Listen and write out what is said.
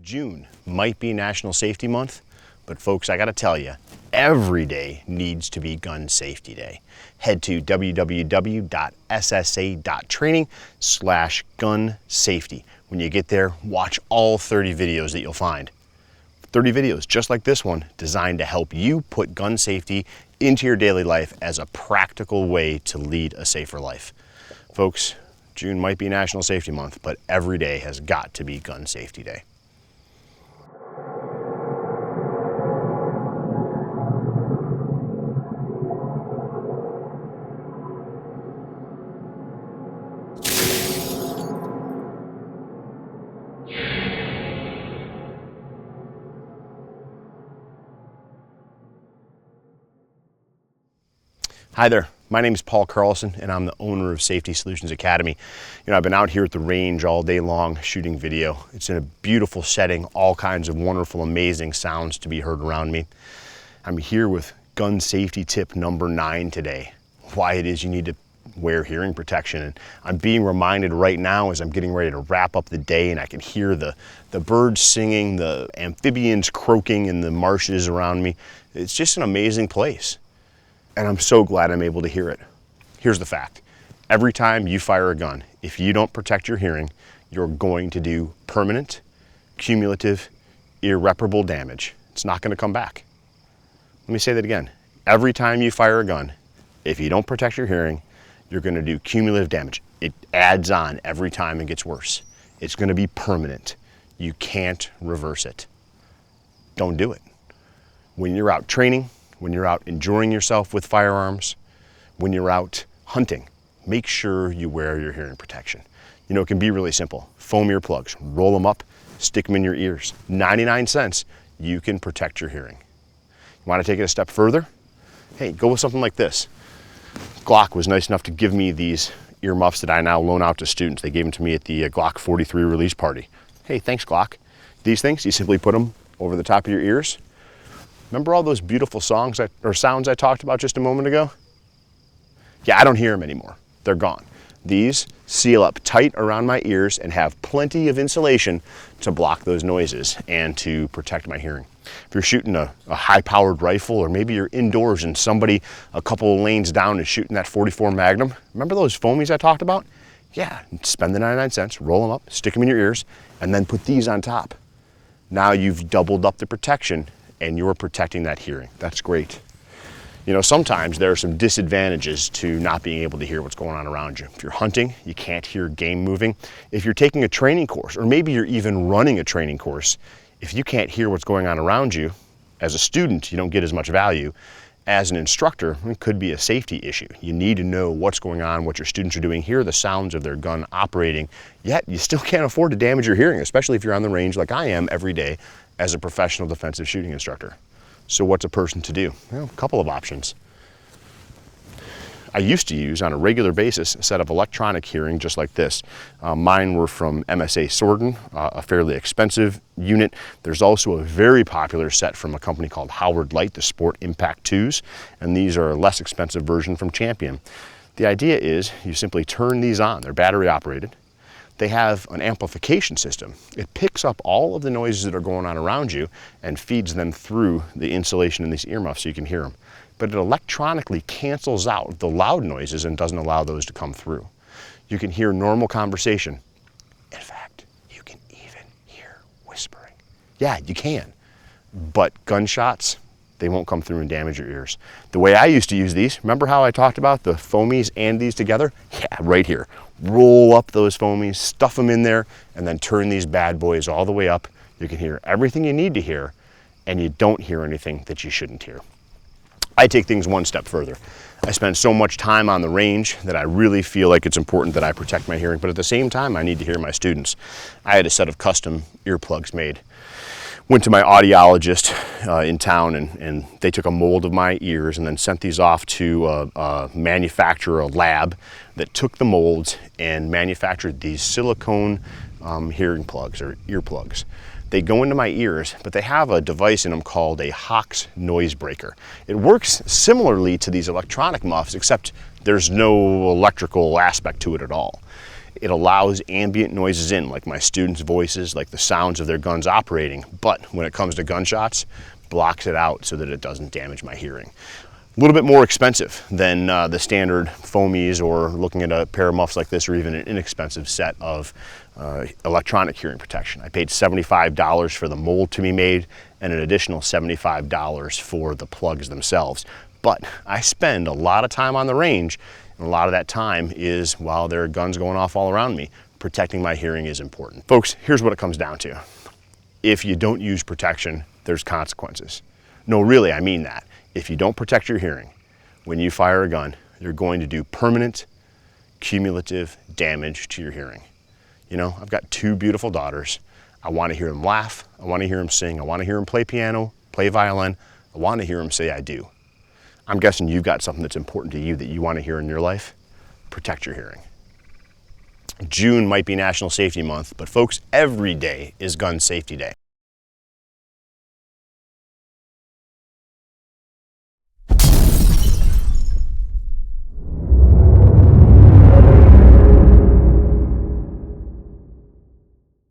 June might be National Safety Month, but folks, I gotta tell you, every day needs to be Gun Safety Day. Head to www.ssa.training/gun safety. When you get there, watch all 30 videos that you'll find. 30 videos just like this one, designed to help you put gun safety into your daily life as a practical way to lead a safer life. Folks, June might be National Safety Month, but every day has got to be Gun Safety Day. Hi there, my name is Paul Carlson and I'm the owner of Safety Solutions Academy. I've been out here at the range all day long shooting video. It's in a beautiful setting, all kinds of wonderful, amazing sounds to be heard around me. I'm here with gun safety tip number 9 today, why it is you need to wear hearing protection. And I'm being reminded right now as I'm getting ready to wrap up the day and I can hear the birds singing, the amphibians croaking in the marshes around me. It's just an amazing place. And I'm so glad I'm able to hear it. Here's the fact. Every time you fire a gun, if you don't protect your hearing, you're going to do permanent, cumulative, irreparable damage. It's not going to come back. Let me say that again. Every time you fire a gun, if you don't protect your hearing, you're going to do cumulative damage. It adds on every time and gets worse. It's going to be permanent. You can't reverse it. Don't do it. When you're out training, when you're out enjoying yourself with firearms, when you're out hunting, make sure you wear your hearing protection. It can be really simple. Foam earplugs, roll them up, stick them in your ears. 99 cents, you can protect your hearing. You want to take it a step further? Hey, go with something like this. Glock was nice enough to give me these earmuffs that I now loan out to students. They gave them to me at the Glock 43 release party. Hey, thanks Glock. These things, you simply put them over the top of your ears. Remember all those beautiful sounds I talked about just a moment ago? Yeah, I don't hear them anymore. They're gone. These seal up tight around my ears and have plenty of insulation to block those noises and to protect my hearing. If you're shooting a high-powered rifle, or maybe you're indoors and somebody a couple of lanes down is shooting that 44 Magnum, remember those foamies I talked about? Yeah, spend the 99 cents, roll them up, stick them in your ears, and then put these on top. Now you've doubled up the protection and you're protecting that hearing. That's great. Sometimes there are some disadvantages to not being able to hear what's going on around you. If you're hunting, you can't hear game moving. If you're taking a training course, or maybe you're even running a training course, if you can't hear what's going on around you, as a student, you don't get as much value. As an instructor, it could be a safety issue. You need to know what's going on, what your students are doing, hear the sounds of their gun operating, yet you still can't afford to damage your hearing, especially if you're on the range like I am every day as a professional defensive shooting instructor. So what's a person to do? Well, a couple of options. I used to use on a regular basis a set of electronic hearing just like this. Mine were from MSA Sordin, a fairly expensive unit. There's also a very popular set from a company called Howard Light, the Sport Impact 2s, and these are a less expensive version from Champion. The idea is you simply turn these on. They're battery operated. They have an amplification system. It picks up all of the noises that are going on around you and feeds them through the insulation in these earmuffs so you can hear them. But it electronically cancels out the loud noises and doesn't allow those to come through. You can hear normal conversation. In fact, you can even hear whispering. Yeah, you can. But gunshots, they won't come through and damage your ears. The way I used to use these, remember how I talked about the foamies and these together? Yeah, right here. Roll up those foamies, stuff them in there, and then turn these bad boys all the way up. You can hear everything you need to hear, and you don't hear anything that you shouldn't hear. I take things one step further. I spend so much time on the range that I really feel like it's important that I protect my hearing, but at the same time, I need to hear my students. I had a set of custom earplugs made. Went to my audiologist in town and they took a mold of my ears and then sent these off to a manufacturer, a lab that took the molds and manufactured these silicone hearing plugs or earplugs. They go into my ears, but they have a device in them called a Hawks noise breaker. It works similarly to these electronic muffs, except there's no electrical aspect to it at all. It allows ambient noises in, like my students' voices, like the sounds of their guns operating, but when it comes to gunshots, blocks it out so that it doesn't damage my hearing. A little bit more expensive than the standard foamies, or looking at a pair of muffs like this, or even an inexpensive set of electronic hearing protection. I paid $75 for the mold to be made and an additional $75 for the plugs themselves. But I spend a lot of time on the range, and a lot of that time is while there are guns going off all around me. Protecting my hearing is important. Folks, here's what it comes down to. If you don't use protection, there's consequences. No, really, I mean that. If you don't protect your hearing, when you fire a gun, you're going to do permanent, cumulative damage to your hearing. You know, I've got two beautiful daughters. I want to hear them laugh. I want to hear them sing. I want to hear them play piano, play violin. I want to hear them say I do. I'm guessing you've got something that's important to you that you want to hear in your life. Protect your hearing. June might be National Safety Month, but folks, every day is Gun Safety Day.